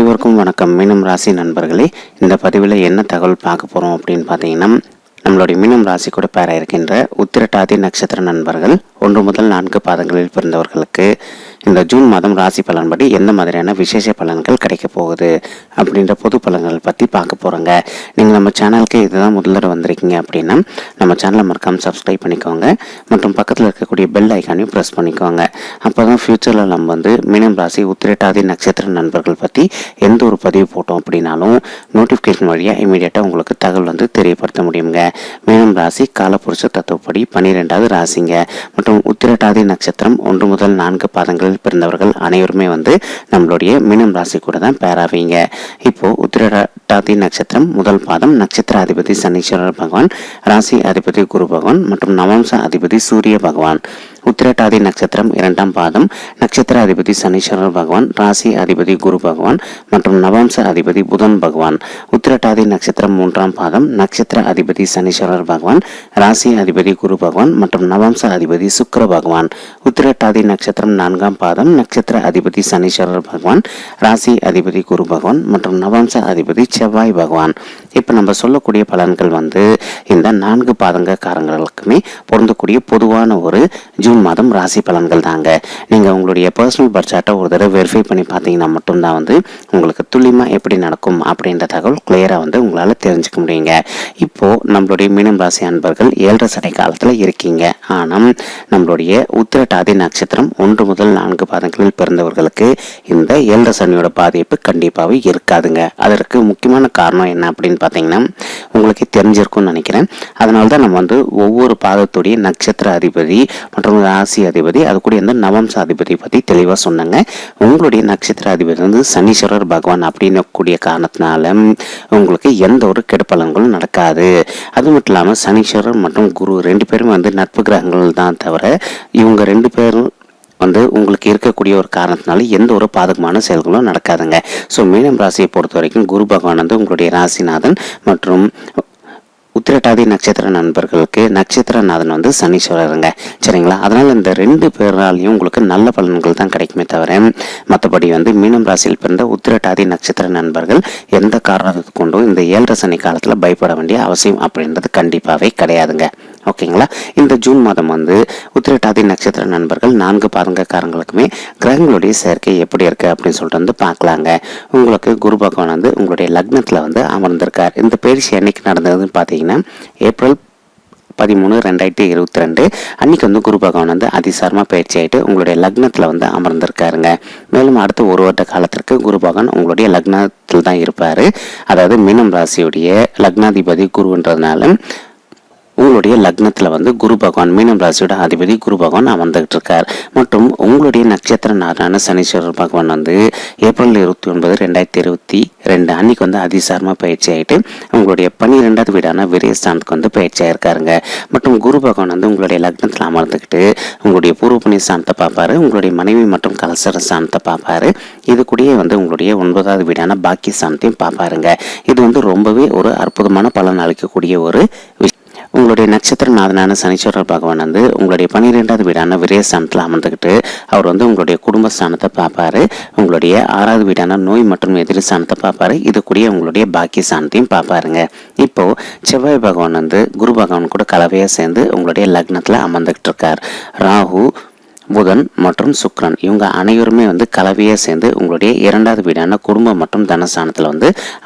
அனைவருக்கும் வணக்கம். மீனம் ராசி நண்பர்களே, இந்த பதிவில் என்ன தகவல் பார்க்க போகிறோம் அப்படின்னு பார்த்தீங்கன்னா, நம்மளுடைய மீனம் ராசி கூட பேர இருக்கின்ற உத்திரட்டாதி நட்சத்திர நண்பர்கள் 1 முதல் 4 பாதங்களில் பிறந்தவர்களுக்கு இந்த ஜூன் மாதம் ராசி பலன்படி எந்த மாதிரியான விசேஷ பலன்கள் கிடைக்க போகுது அப்படின்ற பொது பலன்கள் பற்றி பார்க்க போகிறோங்க. நீங்கள் நம்ம சேனலுக்கு இதுதான் முதல்ல வந்திருக்கீங்க அப்படின்னா நம்ம சேனலை மறக்காமல் சப்ஸ்கிரைப் பண்ணிக்கோங்க மற்றும் பக்கத்தில் இருக்கக்கூடிய பெல் ஐக்கானையும் ப்ரெஸ் பண்ணிக்கோங்க. அப்போ தான் ஃப்யூச்சரில் நம்ம மீனம் ராசி உத்திரட்டாதி நட்சத்திர நண்பர்கள் பற்றி எந்த ஒரு பதிவு போட்டோம் அப்படின்னாலும் நோட்டிஃபிகேஷன் வழியாக இமீடியட்டாக உங்களுக்கு தகவல் தெரியப்படுத்த முடியுங்க. மீனம் ராசி காலபுருஷ தத்துவப்படி 12வது ராசிங்க மற்றும் உத்திரட்டாதி நட்சத்திரம் 1 முதல் 4 பாதங்களில் பிறந்தவர்கள் அனைவருமே நம்மளுடைய மீனம் ராசி கூட தான் பேராவீங்க. இப்போ உத்திரட்டாதி நட்சத்திரம் முதல் பாதம் நட்சத்திர அதிபதி சனீஸ்வரர் பகவான், ராசி அதிபதி குரு பகவான் மற்றும் நவம்ச அதிபதி சூரிய பகவான். உத்திரட்டாதி நட்சத்திரம் 2ஆம் பாதம் நட்சத்திர அதிபதி சனீஸ்வரர் பகவான், ராசி அதிபதி குரு பகவான் மற்றும் நவம்ச அதிபதி புதன் பகவான். உத்திரட்டாதி நட்சத்திரம் 3ஆம் பாதம் நட்சத்திர அதிபதி சனீஸ்வரர் பகவான், ராசி அதிபதி குரு பகவான் மற்றும் நவம்ச அதிபதி சுக்கிர பகவான். உத்திரட்டாதி நட்சத்திரம் 4ஆம் பாதம் நட்சத்திர அதிபதி சனீஸ்வரர் பகவான், ராசி அதிபதி குரு பகவான் மற்றும் நவம்ச அதிபதி செவ்வாய் பகவான். இப்போ நம்ம சொல்லக்கூடிய பலன்கள் இந்த 4 பாதங்கக்காரங்களுக்குமே பொருந்தக்கூடிய பொதுவான ஒரு ஜூன் மாதம் ராசி பலன்கள் தாங்க. நீங்கள் உங்களுடைய பர்சனல் பட்ஜெட்டை ஒரு தடவை வெரிஃபை பண்ணி பார்த்தீங்கன்னா மட்டும்தான் உங்களுக்கு துல்லியமாக எப்படி நடக்கும் அப்படின்ற தகவல் கிளியராக உங்களால் தெரிஞ்சுக்க முடியுங்க. இப்போது நம்மளுடைய மீனம் ராசி அன்பர்கள் 7 சடை காலத்தில் இருக்கீங்க. ஆனால் நம்மளுடைய உத்திரட்டாதி நட்சத்திரம் 1 முதல் 4 பாதங்களில் பிறந்தவர்களுக்கு இந்த 7 சனியோட பாதிப்பு கண்டிப்பாகவே இருக்காதுங்க. அதற்கு முக்கியமான காரணம் என்ன அப்படின்னு பார்த்தீங்கன்னா உங்களுக்கு தெரிஞ்சிருக்கும்னு நினைக்கிறேன். அதனால தான் நம்ம ஒவ்வொரு பாதத்துடைய நட்சத்திர அதிபதி மற்றும் ராசி அதிபதி அது கூட நவம்ச அதிபதி பற்றி தெளிவாக சொன்னாங்க. உங்களுடைய நட்சத்திர அதிபதி சனீஸ்வரர் பகவான் அப்படின்னு கூடிய காரணத்தினால உங்களுக்கு எந்த ஒரு கெடுபலன்களும் நடக்காது. அது மட்டும் இல்லாமல் சனீஸ்வரர் மற்றும் குரு 2 பேரும் நட்பு கிரகங்கள் தான் தவிர இவங்க 2 பேரும் உங்களுக்கு இருக்கக்கூடிய ஒரு காரணத்தினால எந்த ஒரு பாதகமான செயல்களும் நடக்காதுங்க. ஸோ மீனம் ராசியை பொறுத்த வரைக்கும் குரு பகவான் உங்களுடைய ராசிநாதன் மற்றும் உத்திரட்டாதி நட்சத்திர நண்பர்களுக்கு நட்சத்திரநாதன் சனீஸ்வரருங்க. சரிங்களா? அதனால் இந்த 2 பேராலையும் உங்களுக்கு நல்ல பலன்கள் தான் கிடைக்குமே தவிர மற்றபடி மீனம் ராசியில் பிறந்த உத்திரட்டாதி நட்சத்திர நண்பர்கள் எந்த காரணத்தை கொண்டும் இந்த 7 சனி காலத்தில் பயப்பட வேண்டிய அவசியம் அப்படின்றது கண்டிப்பாகவே கிடையாதுங்க. ஓகேங்களா? இந்த ஜூன் மாதம் உத்திரட்டாதி நட்சத்திர நண்பர்கள் 4 பாதங்கக்காரங்களுக்குமே கிரகங்களுடைய சேர்க்கை எப்படி இருக்கு அப்படின்னு சொல்லிட்டு பார்க்கலாங்க. உங்களுக்கு குரு பகவான் உங்களுடைய லக்னத்தில் அமர்ந்திருக்கார். இந்த பயிற்சி என்னைக்கு நடந்ததுன்னு பார்த்தீங்கன்னா ஏப்ரல் 13, 2022 அன்னைக்கு குரு பகவான் அதிசாரமாக பயிற்சி ஆகிட்டு உங்களுடைய லக்னத்தில் அமர்ந்திருக்காருங்க. மேலும் அடுத்த 1 வருட காலத்திற்கு குரு பகவான் உங்களுடைய லக்னத்தில் தான் இருப்பார். அதாவது மீனம் ராசியுடைய லக்னாதிபதி குருன்றதுனால உங்களுடைய லக்னத்தில் குரு பகவான் மீனம் ராசியோட அதிபதி குரு பகவான் அமர்ந்துகிட்டு இருக்கார். மற்றும் உங்களுடைய நட்சத்திர நாராயண சனீஸ்வரர் பகவான் ஏப்ரல் 29, 2022 அன்னைக்கு அதிசாரமாக பயிற்சி ஆகிட்டு உங்களுடைய 12வது வீடான விரயஸ்தானத்துக்கு பயிற்சி ஆயிருக்காருங்க. மற்றும் குரு பகவான் உங்களுடைய லக்னத்தில் அமர்ந்துக்கிட்டு உங்களுடைய பூர்வ புண்ணிய ஸ்தானத்தை பார்ப்பாரு, உங்களுடைய மனைவி மற்றும் கலசர ஸ்தானத்தை பார்ப்பாரு. இது கூடயே உங்களுடைய 9வது வீடான பாக்கிய ஸ்தானத்தையும் பார்ப்பாருங்க. இது ரொம்பவே ஒரு அற்புதமான பலன் அளிக்கக்கூடிய ஒரு விஷயம். உங்களுடைய நட்சத்திரநாதனான சனீஸ்வரர் பகவான் உங்களுடைய 12வது வீடான விரயஸ்தானத்தில் அமர்ந்துக்கிட்டு அவர் உங்களுடைய குடும்பஸ்தானத்தை பார்ப்பாரு, உங்களுடைய 6வது வீடான நோய் மற்றும் எதிரி ஸ்தானத்தை பார்ப்பாரு. இது கூடிய உங்களுடைய பாக்கிய ஸ்தானத்தையும் பார்ப்பாருங்க. இப்போ செவ்வாய் பகவான் குரு பகவான் கூட கலவையாக சேர்ந்து உங்களுடைய லக்னத்தில் அமர்ந்துக்கிட்டு இருக்கார். ராகு, புதன் மற்றும் சுக்கிரன் இவங்க அனைவருமே கலவையாக சேர்ந்து உங்களுடைய 2வது வீடான குடும்பம் மற்றும் தனஸ்தானத்தில்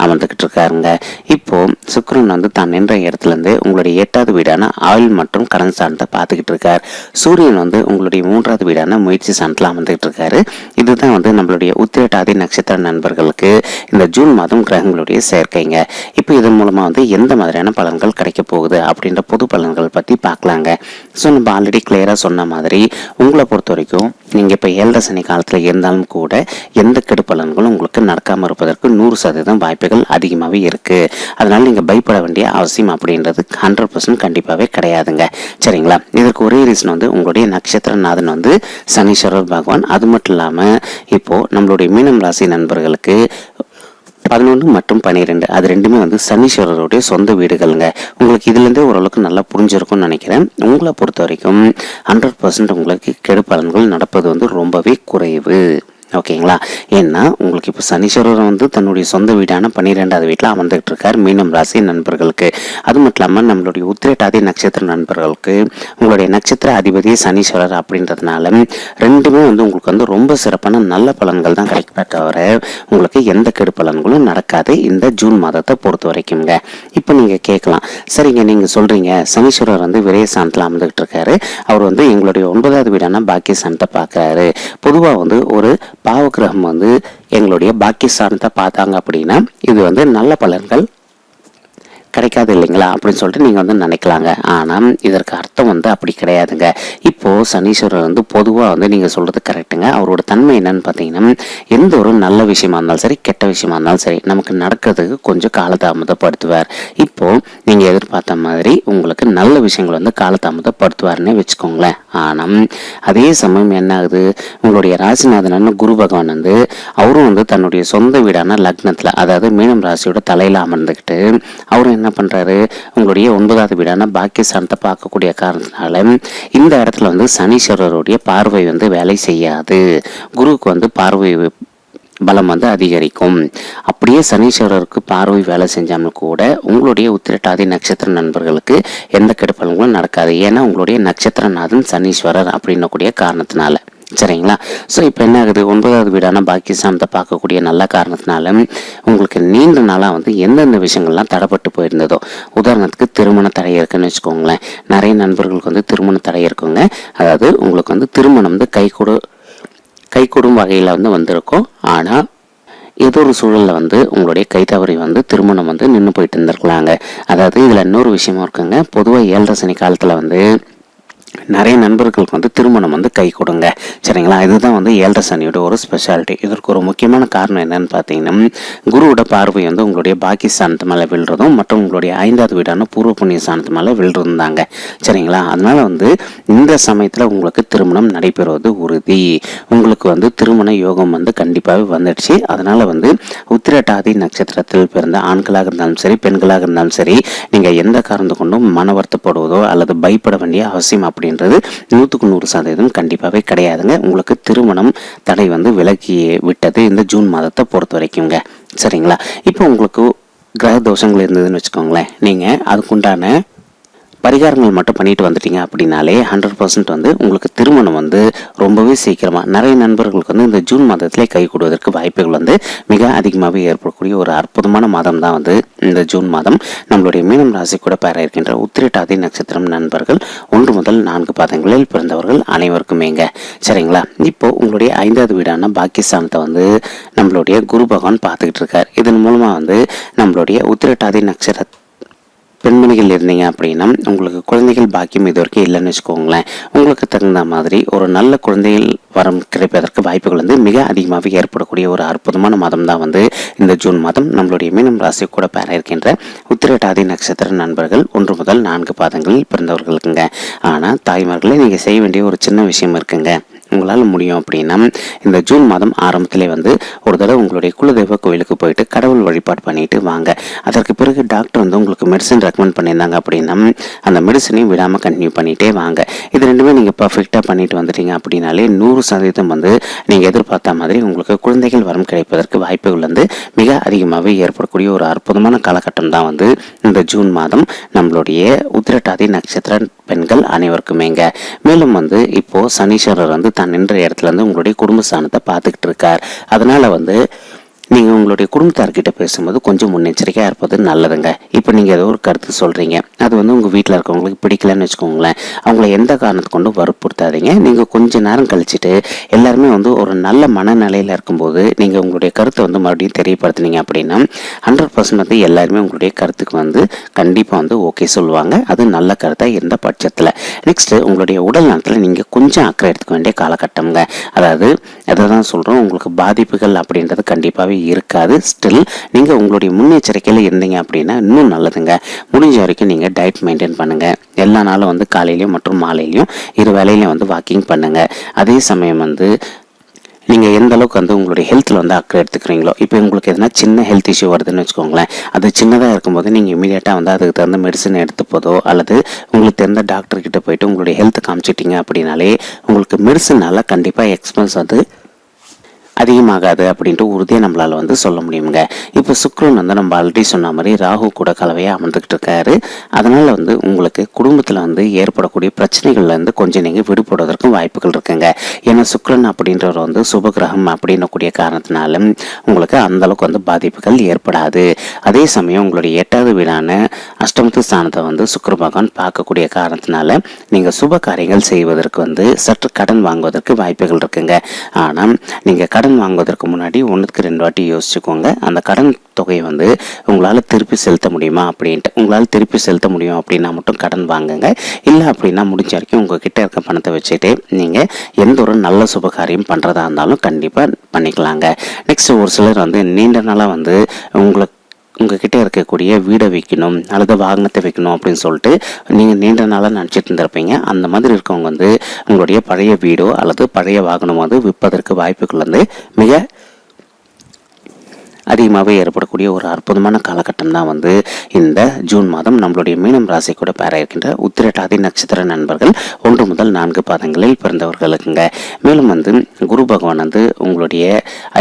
அமர்ந்துக்கிட்டு இருக்காருங்க. இப்போ சுக்கிரன் தான் நின்ற இடத்துலேருந்து உங்களுடைய 8வது வீடான ஆயுள் மற்றும் கடன் ஸ்தானத்தை பார்த்துக்கிட்டு இருக்கார். சூரியன் உங்களுடைய 3வது வீடான முயற்சி ஸ்தானத்தில் அமர்ந்துக்கிட்டு இருக்காரு. இதுதான் நம்மளுடைய உத்திரட்டாதி நட்சத்திர நண்பர்களுக்கு இந்த ஜூன் மாதம் கிரகங்களுடைய சேர்க்கைங்க. இப்போ இதன் மூலமாக எந்த மாதிரியான பலன்கள் கிடைக்க போகுது அப்படின்ற பொது பலன்கள் பற்றி பார்க்கலாங்க. ஸோ நம்ம ஆல்ரெடி கிளியராக சொன்ன மாதிரி உங்களை பொறுத்த வரைக்கும் நீங்கள் இப்போ 7 சனி காலத்தில் இருந்தாலும் கூட எந்த கெடு பலன்களும் உங்களுக்கு நடக்காமல் இருப்பதற்கு 100% வாய்ப்புகள் அதிகமாகவே இருக்குது. அதனால் நீங்கள் பயப்பட வேண்டிய அவசியம் அப்படின்றது 100% கண்டிப்பாகவே கிடையாதுங்க. சரிங்களா? இதற்கு ஒரே ரீசன் உங்களுடைய நட்சத்திரநாதன் சனீஸ்வரர் பகவான். அது மட்டும் இல்லாமல் இப்போது நம்மளுடைய மீனம் ராசி நண்பர்களுக்கு 11 மற்றும் 12 அது ரெண்டுமே சனீஸ்வரருடைய சொந்த வீடுகளுங்க. உங்களுக்கு இதுலேருந்தே ஓரளவுக்கு நல்லா புரிஞ்சிருக்கும்னு நினைக்கிறேன். உங்களை பொறுத்த வரைக்கும் 100% உங்களுக்கு கெடு பலன்கள் நடப்பது ரொம்பவே குறைவு. ஓகேங்களா? ஏன்னா உங்களுக்கு இப்போ சனீஸ்வரர் வந்து தன்னுடைய சொந்த வீடான 12வது வீட்டில் அமர்ந்துகிட்டு இருக்கார் மீனம் ராசி நண்பர்களுக்கு. அது மட்டும் இல்லாமல் நம்மளுடைய உத்திரட்டாதி நட்சத்திர நண்பர்களுக்கு உங்களுடைய நட்சத்திர அதிபதி சனீஸ்வரர் அப்படின்றதுனால ரெண்டுமே வந்து உங்களுக்கு வந்து ரொம்ப சிறப்பான நல்ல பலன்கள் தான் கிடைக்குமே தவிர உங்களுக்கு எந்த கெடு பலன்களும் நடக்காது இந்த ஜூன் மாதத்தை பொறுத்த வரைக்கும்ங்க. இப்போ நீங்கள் கேட்கலாம், சரிங்க நீங்கள் சொல்கிறீங்க சனீஸ்வரர் வந்து விரயஸ்தானத்தில் அமர்ந்துகிட்டு இருக்காரு, அவர் வந்து எங்களுடைய 9வது வீடான பாக்கியஸ்தானத்தை பார்க்குறாரு. பொதுவாக வந்து ஒரு பாவகிரகம் வந்து எங்களுடைய பாக்கியஸ்தானத்தை பார்த்தாங்க அப்படின்னா இது வந்து நல்ல பலன்கள் கிடைக்காது இல்லைங்களா அப்படின்னு சொல்லிட்டு நீங்கள் வந்து நினைக்கலாங்க. ஆனால் இதற்கு அர்த்தம் வந்து அப்படி கிடையாதுங்க. இப்போது சனீஸ்வரர் வந்து பொதுவாக வந்து நீங்கள் சொல்கிறது கரெக்டுங்க. அவரோட தன்மை என்னன்னு பார்த்தீங்கன்னா எந்த ஒரு நல்ல விஷயமா இருந்தாலும் சரி கெட்ட விஷயமா இருந்தாலும் சரி நமக்கு நடக்கிறதுக்கு கொஞ்சம் காலதாமதப்படுத்துவார். இப்போது நீங்கள் எதிர்பார்த்த மாதிரி உங்களுக்கு நல்ல விஷயங்கள் வந்து காலதாமதப்படுத்துவார்னே வச்சுக்கோங்களேன். ஆனால் அதே சமயம் என்ன ஆகுது, உங்களுடைய ராசிநாதனான குரு பகவான் வந்து அவரும் வந்து தன்னுடைய சொந்த வீடான லக்னத்தில் அதாவது மீனம் ராசியோட தலையில் அமர்ந்துக்கிட்டு அவரும் என்ன பண்றாரு, உங்களுடைய 9வது வீடான பாக்கியஸ்தானத்தை பார்க்கக்கூடிய காரணத்தினால இந்த இடத்துல வந்து சனீஸ்வரருடைய பார்வை வந்து வேலை செய்யாது. குருவுக்கு வந்து பார்வை பலம் வந்து அதிகரிக்கும். அப்படியே சனீஸ்வரருக்கு பார்வை வேலை செஞ்சாலும் கூட உங்களுடைய உத்திரட்டாதி நட்சத்திர நண்பர்களுக்கு எந்த கெடுப்பலங்களும் நடக்காது. ஏன்னா உங்களுடைய நட்சத்திரநாதன் சனீஸ்வரர் அப்படின்னக்கூடிய காரணத்தினால. சரிங்களா? ஸோ இப்போ என்ன ஆகுது, 9வது வீடான பாக்கியஸ்தானத்தை பார்க்கக்கூடிய நல்ல காரணத்தினால உங்களுக்கு நீண்ட நாளாக வந்து எந்தெந்த விஷயங்கள்லாம் தடைப்பட்டு போயிருந்ததோ, உதாரணத்துக்கு திருமண தடை இருக்குன்னு வச்சுக்கோங்களேன். நிறைய நண்பர்களுக்கு வந்து திருமண தடை இருக்குங்க. அதாவது உங்களுக்கு வந்து திருமணம் வந்து கைகூடும் வகையில் வந்து வந்திருக்கும். ஆனால் ஏதோ ஒரு சூழலில் வந்து உங்களுடைய கைத்தவறி வந்து திருமணம் வந்து நின்று போயிட்டு இருந்திருக்கலாங்க. அதாவது இதில் இன்னொரு விஷயமும் இருக்குங்க. பொதுவாக 7.5 சனி காலத்தில் வந்து நிறைய நண்பர்களுக்கு வந்து திருமணம் வந்து கை கொடுங்க. சரிங்களா? இதுதான் வந்து 7.5 சனியோட ஒரு ஸ்பெஷாலிட்டி. இதற்கு ஒரு முக்கியமான காரணம் என்னன்னு பார்த்தீங்கன்னா குருவோட பார்வை வந்து உங்களுடைய பாக்கியஸ்தானத்து மேலே விழுறதும் மற்றும் உங்களுடைய 5வது வீடான பூர்வ புண்ணிய ஸ்தானத்து மேலே விழுறதுந்தாங்க. சரிங்களா? அதனால வந்து இந்த சமயத்தில் உங்களுக்கு திருமணம் நடைபெறுவது உறுதி. உங்களுக்கு வந்து திருமண யோகம் வந்து கண்டிப்பாகவே வந்துடுச்சு. அதனால வந்து உத்திரட்டாதி நட்சத்திரத்தில் பிறந்த ஆண்களாக இருந்தாலும் சரி பெண்களாக இருந்தாலும் சரி நீங்கள் எந்த காரணத்தை கொண்டும் மன வருத்தப்படுவதோ அல்லது பயப்பட வேண்டிய அவசியம் அப்படின்றது 100% கண்டிப்பாகவே கிடையாதுங்க. உங்களுக்கு திருமணம் தடை வந்து விலக்கி விட்டது இந்த ஜூன் மாதத்தை பொறுத்த வரைக்குங்க. சரிங்களா? இப்போ உங்களுக்கு கிரக தோஷங்கள் இருந்ததுன்னு வச்சுக்கோங்களேன், நீங்கள் அதுக்குண்டான பரிகாரங்கள் மட்டும் பண்ணிட்டு வந்துட்டீங்க அப்படின்னாலே 100% வந்து உங்களுக்கு திருமணம் வந்து ரொம்பவே சீக்கிரமாக நிறைய நண்பர்களுக்கு வந்து இந்த ஜூன் மாதத்திலே கை கொடுவதற்கு வாய்ப்புகள் வந்து மிக அதிகமாகவே ஏற்படக்கூடிய ஒரு அற்புதமான மாதம் தான் வந்து இந்த ஜூன் மாதம். நம்மளுடைய மீனம் ராசி கூட பெற இருக்கின்ற உத்திரட்டாதி நட்சத்திரம் நண்பர்கள் 1 முதல் 4 பாதங்களில் பிறந்தவர்கள் அனைவருக்குமேங்க. சரிங்களா? இப்போ உங்களுடைய 5வது வீடான பாக்கியஸ்தானத்தை வந்து நம்மளுடைய குரு பகவான் பார்த்துக்கிட்டு இருக்கார். இதன் மூலமாக வந்து நம்மளுடைய உத்திரட்டாதி நட்சத்திர பெண்மணிகள் இருந்தீங்க அப்படின்னா உங்களுக்கு குழந்தைகள் பாக்கியம் இது வரைக்கும் இல்லைன்னு வச்சுக்கோங்களேன். உங்களுக்கு தகுந்த மாதிரி ஒரு நல்ல குழந்தைகள் வரம் கிடைப்பதற்கு வாய்ப்புகள் வந்து மிக அதிகமாகவே ஏற்படக்கூடிய ஒரு அற்புதமான மாதம் தான் வந்து இந்த ஜூன் மாதம். நம்மளுடைய மீனம் ராசி கூட பெற இருக்கின்ற உத்திரட்டாதி நட்சத்திர நண்பர்கள் 1 முதல் 4 பாதங்களில் பிறந்தவர்களுக்குங்க. ஆனால் தாய்மார்களே நீங்கள் செய்ய வேண்டிய ஒரு சின்ன விஷயம் இருக்குங்க. உங்களால் முடியும் அப்படின்னா இந்த ஜூன் மாதம் ஆரம்பத்திலே வந்து ஒரு தடவை உங்களுடைய குலதெய்வ கோவிலுக்கு போயிட்டு கடவுள் வழிபாடு பண்ணிட்டு வாங்க. அதற்கு பிறகு டாக்டர் வந்து உங்களுக்கு மெடிசன் ரெக்கமெண்ட் பண்ணியிருந்தாங்க அப்படின்னா அந்த மெடிசனையும் விடாமல் கண்டினியூ பண்ணிகிட்டே வாங்க. இது ரெண்டுமே நீங்கள் பர்ஃபெக்டாக பண்ணிட்டு வந்துட்டீங்க அப்படின்னாலே 100% வந்து நீங்கள் எதிர்பார்த்த மாதிரி உங்களுக்கு குழந்தைகள் வரம் கிடைப்பதற்கு வாய்ப்புகள் வந்து மிக அதிகமாகவே ஏற்படக்கூடிய ஒரு அற்புதமான காலகட்டம் தான் வந்து இந்த ஜூன் மாதம் நம்மளுடைய உத்திரட்டாதி நட்சத்திர பெண்கள் அனைவருக்குமேங்க. மேலும் வந்து இப்போ சனீஸ்வரர் வந்து தான் நின்ற இடத்துல இருந்து உங்களுடைய குடும்பஸ்தானத்தை பார்த்துக்கிட்டு இருக்கார். அதனால வந்து நீங்கள் உங்களுடைய குடும்பத்தார்கிட்ட பேசும்போது கொஞ்சம் முன்னெச்சரிக்கையாக இருப்பது நல்லதுங்க. இப்போ நீங்கள் ஏதோ ஒரு கருத்து சொல்கிறீங்க, அது வந்து உங்கள் வீட்டில் இருக்கவங்களுக்கு பிடிக்கலன்னு வச்சுக்கோங்களேன், அவங்கள எந்த காரணத்தை கொண்டு வற்புறுத்தாதீங்க. நீங்கள் கொஞ்சம் நேரம் கழிச்சுட்டு எல்லாருமே வந்து ஒரு நல்ல மனநிலையில் இருக்கும்போது நீங்கள் உங்களுடைய கருத்தை வந்து மறுபடியும் தெரியப்படுத்தினீங்க அப்படின்னா 100% வந்து எல்லாருமே உங்களுடைய கருத்துக்கு வந்து கண்டிப்பாக வந்து ஓகே சொல்லுவாங்க. அது நல்ல கருத்தாக இருந்த பட்சத்தில். நெக்ஸ்ட்டு உங்களுடைய உடல் நலத்தில் நீங்கள் கொஞ்சம் அக்கறை எடுத்துக்க வேண்டிய காலகட்டம்ங்க. அதாவது அதை தான் சொல்கிறோம், உங்களுக்கு பாதிப்புகள் அப்படின்றது கண்டிப்பாகவே இருக்காது. ஸ்டில் நீங்கள் உங்களுடைய முன்னெச்சரிக்கையில் இருந்தீங்க அப்படின்னா இன்னும் நல்லதுங்க. முடிஞ்ச வரைக்கும் நீங்கள் டயட் மெயின்டைன் பண்ணுங்கள். எல்லா நாளும் வந்து காலையிலையும் மற்றும் மாலையிலையும் 2 வேளையிலையும் வந்து வாக்கிங் பண்ணுங்கள். அதே சமயம் வந்து நீங்கள் எந்த அளவுக்கு வந்து உங்களுடைய ஹெல்த்தில் வந்து அக்கறை எடுத்துக்கிறீங்களோ, இப்போ உங்களுக்கு எதனா சின்ன ஹெல்த் இஷ்யூ வருதுன்னு வச்சுக்கோங்களேன், அது சின்னதாக இருக்கும்போது நீங்கள் இமீடியட்டாக வந்து அதுக்கு தகுந்த மெடிசன் எடுத்து போதோ அல்லது உங்களுக்கு தெரிந்த டாக்டர்கிட்ட போயிட்டு உங்களுடைய ஹெல்த்தை காமிச்சிட்டிங்க அப்படின்னாலே உங்களுக்கு மெடிசனால் கண்டிப்பாக எக்ஸ்பென்ஸ் வந்து அதிகமாகாது அப்படின்ட்டு உறுதியாக நம்மளால் வந்து சொல்ல முடியுங்க. இப்போ சுக்கிரன் வந்து நம்ம ஆல்ரெடி சொன்ன மாதிரி ராகு கூட கலவையாக அமர்ந்துக்கிட்டு இருக்காரு. அதனால் வந்து உங்களுக்கு குடும்பத்தில் வந்து ஏற்படக்கூடிய பிரச்சனைகள்லேருந்து கொஞ்சம் நீங்கள் விடுபடுவதற்கும் வாய்ப்புகள் இருக்குங்க. ஏன்னா சுக்கிரன் அப்படின்றவர் வந்து சுபகிரகம் அப்படின்னக்கூடிய காரணத்தினால உங்களுக்கு அந்தளவுக்கு வந்து பாதிப்புகள் ஏற்படாது. அதே சமயம் உங்களுடைய 8வது வீடான அஷ்டமத்து ஸ்தானத்தை வந்து சுக்கிர பகவான் பார்க்கக்கூடிய காரணத்தினால நீங்கள் சுப காரியங்கள் செய்வதற்கு வந்து சற்று கடன் வாங்குவதற்கு வாய்ப்புகள் இருக்குங்க. ஆனால் நீங்கள் கடன் வாங்குவதற்கு முன்னாடி 1க்கு 2 வாட்டி யோசிச்சுக்கோங்க. அந்த கடன் தொகையை வந்து உங்களால் திருப்பி செலுத்த முடியுமா அப்படின்ட்டு. உங்களால் திருப்பி செலுத்த முடியும் அப்படின்னா மட்டும் கடன் வாங்குங்க. இல்லை அப்படின்னா முடிஞ்ச வரைக்கும் உங்ககிட்ட இருக்க பணத்தை வச்சுட்டு நீங்கள் எந்த ஒரு நல்ல சுபகாரியம் பண்ணுறதா இருந்தாலும் கண்டிப்பாக பண்ணிக்கலாங்க. நெக்ஸ்ட் ஒரு சிலர் வந்து நீண்ட நாளாக வந்து உங்ககிட்ட இருக்கக்கூடிய வீடை வைக்கணும் அல்லது வாகனத்தை வைக்கணும் அப்படின்னு சொல்லிட்டு நீங்கள் நீண்ட நாளாக நினச்சிட்டு இருந்திருப்பீங்க. அந்த மாதிரி இருக்கவங்க வந்து உங்களுடைய பழைய வீடோ அல்லது பழைய வாகனம் வந்து விற்பதற்கு வாய்ப்புகள் வந்து மிக அதிகமாகவே ஏற்படக்கூடிய ஒரு அற்புதமான காலகட்டம் தான் வந்து இந்த ஜூன் மாதம் நம்மளுடைய மீனம் ராசி கூட பேர இருக்கின்ற உத்திரட்டாதி நட்சத்திர நண்பர்கள் 1 முதல் 4 பாதங்களில் பிறந்தவர்களுக்குங்க. மேலும் வந்து குரு பகவான் வந்து உங்களுடைய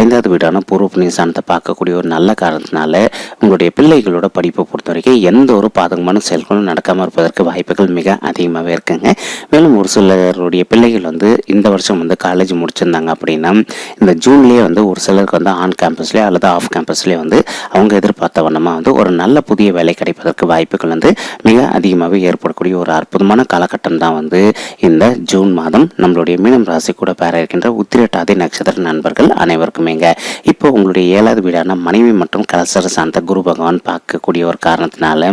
5வது வீடான பூர்வ புண்ணியஸ்தானத்தை பார்க்கக்கூடிய ஒரு நல்ல காரணத்தினால உங்களுடைய பிள்ளைகளோட படிப்பை பொறுத்த வரைக்கும் எந்த ஒரு பாதகமான செயல்களும் நடக்காமல் இருப்பதற்கு வாய்ப்புகள் மிக அதிகமாகவே இருக்குங்க. மேலும் ஒரு சிலருடைய பிள்ளைகள் வந்து இந்த வருஷம் வந்து காலேஜ் முடிச்சிருந்தாங்க அப்படின்னா இந்த ஜூன்லேயே வந்து ஒரு சிலருக்கு வந்து ஆன் கேம்பஸ்லேயே அல்லது ஆஃப் கேம்பஸ்லேயே வந்து அவங்க எதிர்பார்த்த வண்ணமாக வந்து ஒரு நல்ல புதிய வேலை கிடைப்பதற்கு வாய்ப்புகள் வந்து மிக அதிகமாகவே ஏற்படக்கூடிய ஒரு அற்புதமான காலகட்டம் தான் வந்து இந்த ஜூன் மாதம் நம்மளுடைய மீனம் ராசி கூட பேர இருக்கின்ற உத்திரட்டாதி நட்சத்திர நண்பர்கள் அனைவருக்குமேங்க. இப்போ உங்களுடைய 7வது வீடான மனைவி மற்றும் கலசர சார்ந்த குரு பகவான் பார்க்கக்கூடிய ஒரு காரணத்தினால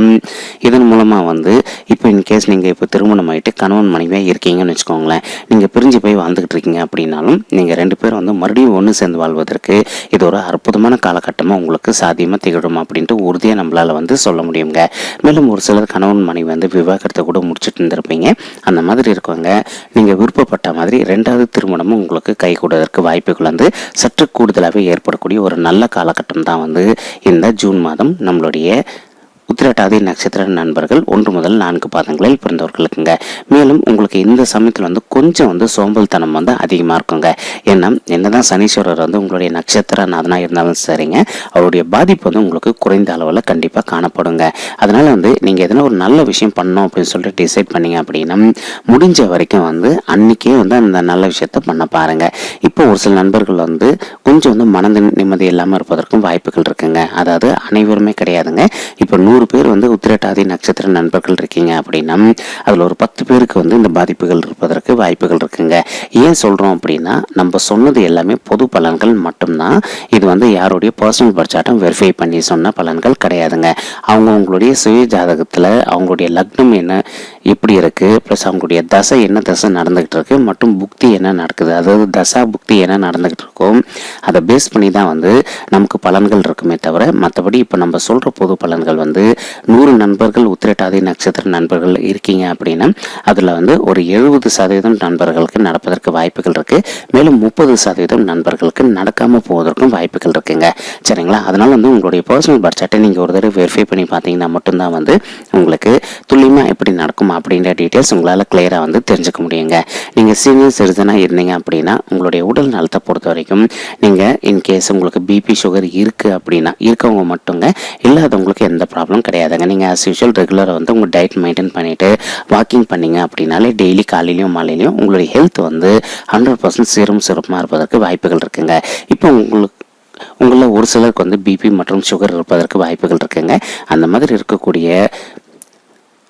இதன் மூலமாக வந்து இப்போ இன்கேஸ் நீங்கள் இப்போ திருமணம் ஆகிட்டு கணவன் மனைவியாக இருக்கீங்கன்னு வச்சுக்கோங்களேன், நீங்கள் பிரிஞ்சு போய் வாழ்ந்துக்கிட்டு இருக்கீங்க அப்படின்னாலும் நீங்கள் 2 பேரும் வந்து மறுபடியும் ஒன்று சேர்ந்து வாழ்வதற்கு இது ஒரு அற்புதமான காலகட்டமாக உங்களுக்கு சாத்தியமாக திகழும் அப்படின்ட்டு உறுதியாக நம்மளால் வந்து சொல்ல முடியுங்க. மேலும் ஒரு சிலர் கணவன் மனைவி வந்து விவாகரத்தை கூட முடிச்சுட்டு இருந்திருப்பீங்க. அந்த மாதிரி இருக்கவங்க நீங்கள் விருப்பப்பட்ட மாதிரி 2வது திருமணமும் உங்களுக்கு கை கூடுவதற்கு வாய்ப்புகள் வந்து சற்று கூடுதலாகவே ஏற்படக்கூடிய ஒரு நல்ல காலகட்டம் தான் வந்து இந்த ஜூன் மாதம் நம்மளுடைய உத்திரட்டாதி நட்சத்திர நண்பர்கள் 1 முதல் 4 பாதங்களில் பிறந்தவர்களுக்குங்க. மேலும் உங்களுக்கு இந்த சமயத்தில் வந்து கொஞ்சம் வந்து சோம்பல்தனம் வந்து அதிகமாக இருக்குங்க. ஏன்னா என்னதான் சனீஸ்வரர் வந்து உங்களுடைய நட்சத்திர நாதனாக இருந்தாலும் சரிங்க, அவருடைய பாதிப்பு வந்து உங்களுக்கு குறைந்த அளவில் கண்டிப்பாக காணப்படுங்க. அதனால் வந்து நீங்கள் எதனா ஒரு நல்ல விஷயம் பண்ணணும் அப்படின்னு சொல்லிட்டு டிசைட் பண்ணீங்க அப்படின்னா முடிஞ்ச வரைக்கும் வந்து அன்றைக்கே வந்து அந்த நல்ல விஷயத்த பண்ண பாருங்கள். இப்போ ஒரு சில நண்பர்கள் வந்து கொஞ்சம் வந்து மன நிம்மதி இல்லாமல் இருப்பதற்கும் வாய்ப்புகள் இருக்குங்க. அதாவது அனைவருமே கிடையாதுங்க. இப்போ 100 பேர் வந்து உத்திரட்டாதி நட்சத்திர நண்பர்கள் இருக்கீங்க அப்படின்னா அதில் ஒரு 10 பேருக்கு வந்து இந்த பாதிப்புகள் இருப்பதற்கு வாய்ப்புகள் இருக்குங்க. ஏன் சொல்கிறோம் அப்படின்னா நம்ம சொன்னது எல்லாமே பொது பலன்கள் மட்டும்தான். இது வந்து யாருடைய பர்சனல் பர்சாட்டம் வெரிஃபை பண்ணி சொன்ன பலன்கள் கிடையாதுங்க. அவங்களுடைய சுய ஜாதகத்தில் அவங்களுடைய லக்னம் என்ன எப்படி இருக்குது, ப்ளஸ் அவங்களுடைய தசை என்ன தசை நடந்துக்கிட்டு இருக்கு மற்றும் புக்தி என்ன நடக்குது, அதாவது தசா புக்தி என்ன நடந்துக்கிட்டு இருக்கோம் அதை பேஸ் பண்ணி தான் வந்து நமக்கு பலன்கள் இருக்குமே தவிர மற்றபடி இப்போ நம்ம சொல்கிற பொது பலன்கள் வந்து 100 நண்பர்கள் உத்திரட்டாதி நட்சத்திர நண்பர்கள் இருக்கீங்க அப்படின்னா அதில் வந்து ஒரு 70% நண்பர்களுக்கு நடப்பதற்கு வாய்ப்புகள் இருக்குது. மேலும் 30% நண்பர்களுக்கு நடக்காமல் போவதற்கும் வாய்ப்புகள் இருக்குங்க. சரிங்களா? அதனால் வந்து உங்களுடைய பர்சனல் பட்ஜெட்டை நீங்கள் ஒரு தடவை வெரிஃபை பண்ணி பார்த்தீங்கன்னா மட்டும்தான் வந்து உங்களுக்கு துல்லியமாக எப்படி நடக்கும் அப்படின்ற டீட்டெயில்ஸ் உங்களால் கிளியராக வந்து தெரிஞ்சுக்க முடியுங்க. நீங்கள் சீனியர் சிட்டிசனாக இருந்தீங்க அப்படின்னா உங்களுடைய உடல் நலத்தை பொறுத்த வரைக்கும் நீங்கள் இன்கேஸ் உங்களுக்கு பிபி சுகர் இருக்குது அப்படின்னா இருக்கவங்க மட்டுங்க, இல்லாதவங்களுக்கு எந்த ப்ராப்ளம் கிடையாதுங்க. நீங்கள் ஆஸ் யூஷுவல் ரெகுலராக வந்து உங்கள் டயட் மெயின்டைன் பண்ணிவிட்டு வாக்கிங் பண்ணிங்க அப்படின்னாலே டெய்லி காலையிலையும் மாலையிலையும் உங்களுடைய ஹெல்த் வந்து 100% சீரும் சிறப்பாக இருப்பதற்கு வாய்ப்புகள் இருக்குங்க. இப்போ உங்களில் ஒரு சிலருக்கு வந்து பிபி மற்றும் சுகர் இருப்பதற்கு வாய்ப்புகள் இருக்குங்க. அந்த மாதிரி இருக்கக்கூடிய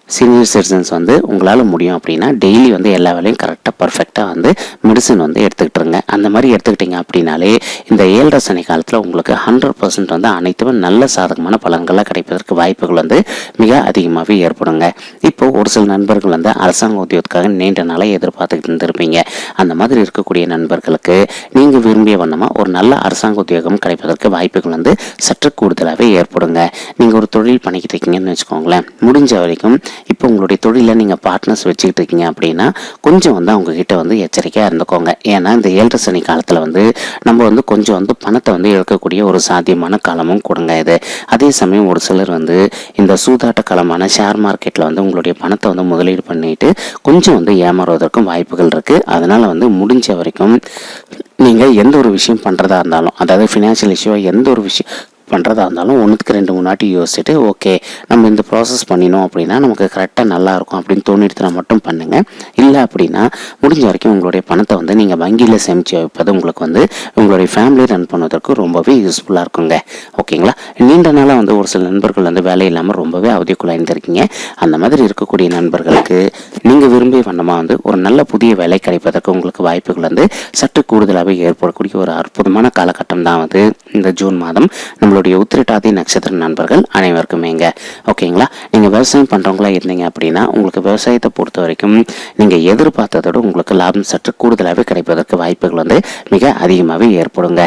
சீனியர் சிட்டிசன்ஸ் வந்து உங்களால் முடியும் அப்படின்னா டெய்லி வந்து எல்லா வேலையும் கரெக்டாக பர்ஃபெக்டாக வந்து மெடிசன் வந்து எடுத்துக்கிட்டுருங்க. அந்த மாதிரி எடுத்துக்கிட்டிங்க அப்படின்னாலே இந்த 7.5 சனி காலத்தில் உங்களுக்கு 100% வந்து அனைத்துமே நல்ல சாதகமான பலன்களாக கிடைப்பதற்கு வாய்ப்புகள் வந்து மிக அதிகமாகவே ஏற்படுங்க. இப்போது ஒரு சில நண்பர்கள் வந்து அரசாங்க உத்தியோகத்துக்காக நீண்ட நாளாக எதிர்பார்த்துக்கிட்டு இருந்திருப்பீங்க. அந்த மாதிரி இருக்கக்கூடிய நண்பர்களுக்கு நீங்கள் விரும்பிய வண்ணமாக ஒரு நல்ல அரசாங்க உத்தியோகம் கிடைப்பதற்கு வாய்ப்புகள் வந்து சற்று கூடுதலாகவே ஏற்படுங்க. நீங்கள் ஒரு தொழில் பண்ணிக்கிட்டு இருக்கீங்கன்னு வச்சுக்கோங்களேன், முடிஞ்ச வரைக்கும் இப்போ உங்களுடைய தொழிலில் நீங்கள் பார்ட்னர்ஸ் வச்சுக்கிட்டு இருக்கீங்க அப்படின்னா கொஞ்சம் வந்து அவங்கக்கிட்ட வந்து எச்சரிக்கையாக இருந்துக்கோங்க. ஏன்னா இந்த 7 சனி காலத்தில் வந்து நம்ம வந்து கொஞ்சம் வந்து பணத்தை வந்து இழக்கக்கூடிய ஒரு சாத்தியமான காலமும் கொடுங்க இது. அதே சமயம் ஒரு சிலர் வந்து இந்த சூதாட்ட காலமான ஷேர் மார்க்கெட்டில் வந்து உங்களுடைய பணத்தை வந்து முதலீடு பண்ணிட்டு கொஞ்சம் வந்து ஏமாறுவதற்கும் வாய்ப்புகள் இருக்குது. அதனால் வந்து முடிஞ்ச வரைக்கும் நீங்கள் எந்த ஒரு விஷயம் பண்ணுறதா இருந்தாலும், அதாவது ஃபினான்ஷியல் இஷ்யூ எந்த ஒரு விஷயம் பண்ணுறதா இருந்தாலும் 1க்கு 2 முன்னாடி யோசிச்சுட்டு ஓகே நம்ம இந்த ப்ராசஸ் பண்ணினோம் அப்படின்னா நமக்கு கரெக்டாக நல்லாயிருக்கும் அப்படின்னு தோணிடுத்துனா மட்டும் பண்ணுங்கள். இல்லை அப்படின்னா முடிஞ்ச வரைக்கும் உங்களுடைய பணத்தை வந்து நீங்கள் வங்கியில் சேமித்து வைப்பது உங்களுக்கு வந்து உங்களுடைய ஃபேமிலி ரன் பண்ணுவதற்கு ரொம்பவே யூஸ்ஃபுல்லாக இருக்குங்க. ஓகேங்களா? நீண்ட நாளாக வந்து ஒரு சில நண்பர்கள் வந்து வேலை இல்லாமல் ரொம்பவே அவதிக்குள்ளாயிருந்திருக்கீங்க. அந்த மாதிரி இருக்கக்கூடிய நண்பர்களுக்கு நீங்கள் விரும்பிய வண்ணமாக வந்து ஒரு நல்ல புதிய வேலை கிடைப்பதற்கு உங்களுக்கு வாய்ப்புகள் வந்து சற்று கூடுதலாகவே ஏற்படக்கூடிய ஒரு அற்புதமான காலகட்டம் தான் வந்து இந்த ஜூன் மாதம் நம்மளுடைய உத்திரட்டாதி நட்சத்திர நண்பர்கள் அனைவருக்குமேங்க. ஓகேங்களா? நீங்கள் விவசாயம் பண்ணுறவங்களா இருந்தீங்க அப்படின்னா உங்களுக்கு விவசாயத்தை பொறுத்த வரைக்கும் நீங்கள் எதிர்பார்த்ததோடு உங்களுக்கு லாபம் சற்று கூடுதலாகவே கிடைப்பதற்கு வாய்ப்புகள் வந்து மிக அதிகமாகவே ஏற்படுங்க.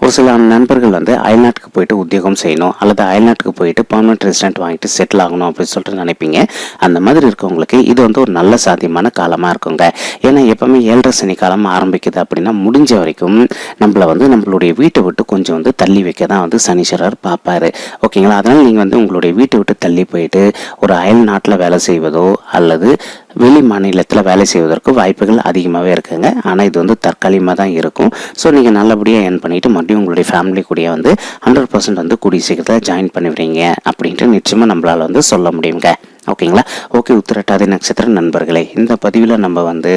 ஒரு சில நண்பர்கள் வந்து அயல்நாட்டுக்கு போயிட்டு உத்தியோகம் செய்யணும் அல்லது அயல்நாட்டுக்கு போயிட்டு பர்மனெண்ட் ரெசிடென்ட் வாங்கிட்டு செட்டில் ஆகணும் அப்படின்னு சொல்லிட்டு நினைப்பீங்க. அந்த மாதிரி இருக்கவங்களுக்கு இது வந்து ஒரு நல்ல சாத்தியமான காலமாக இருக்குங்க. ஏன்னா எப்பவுமே 7 சனி காலம் ஆரம்பிக்குது அப்படின்னா முடிஞ்ச வரைக்கும் நம்மளை வந்து நம்மளுடைய வீட்டை விட்டு கொஞ்சம் வந்து தள்ளி வைக்க தான் வந்து சனீஸ்வரர் பார்ப்பாரு. ஓகேங்களா? அதனால் நீங்கள் வந்து உங்களுடைய வீட்டை விட்டு தள்ளி போயிட்டு ஒரு அயல் நாட்டில் வேலை செய்வதோ அல்லது வெளி மாநிலத்தில் வேலை செய்வதற்கு வாய்ப்புகள் அதிகமாகவே இருக்குங்க. ஆனால் இது வந்து தற்காலிகமாக தான் இருக்கும். ஸோ நீங்கள் நல்லபடியாக ஏர்ன் பண்ணிவிட்டு மறுபடியும் உங்களுடைய ஃபேமிலி கூட வந்து 100% வந்து கூடிய சீக்கிரத்தில் ஜாயின் பண்ணிவிடுவீங்க அப்படின்ட்டு நிச்சயமாக நம்மளால் வந்து சொல்ல முடியுங்க. ஓகேங்களா? ஓகே உத்திரட்டாதி நட்சத்திர நண்பர்களே, இந்த பதிவில் நம்ம வந்து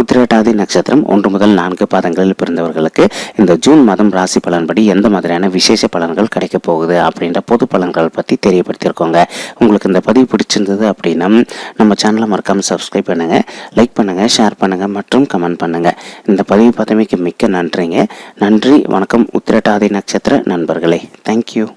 உத்திரட்டாதி நட்சத்திரம் 1 முதல் 4 பாதங்களில் பிறந்தவர்களுக்கு இந்த ஜூன் மாதம் ராசி பலன்படி எந்த மாதிரியான விசேஷ பலன்கள் கிடைக்க போகுது அப்படின்ற பொது பலன்கள் பற்றி தெரியப்படுத்தியிருக்கோங்க. உங்களுக்கு இந்த பதிவு பிடிச்சிருந்தது அப்படின்னா நம்ம சேனலை மறக்காமல் சப்ஸ்கிரைப் பண்ணுங்கள், லைக் பண்ணுங்கள், ஷேர் பண்ணுங்கள் மற்றும் கமெண்ட் பண்ணுங்கள். இந்த பதிவு பார்த்தமைக்கு மிக்க நன்றிங்க. நன்றி, வணக்கம் உத்திரட்டாதி நட்சத்திர நண்பர்களே. தேங்க்யூ.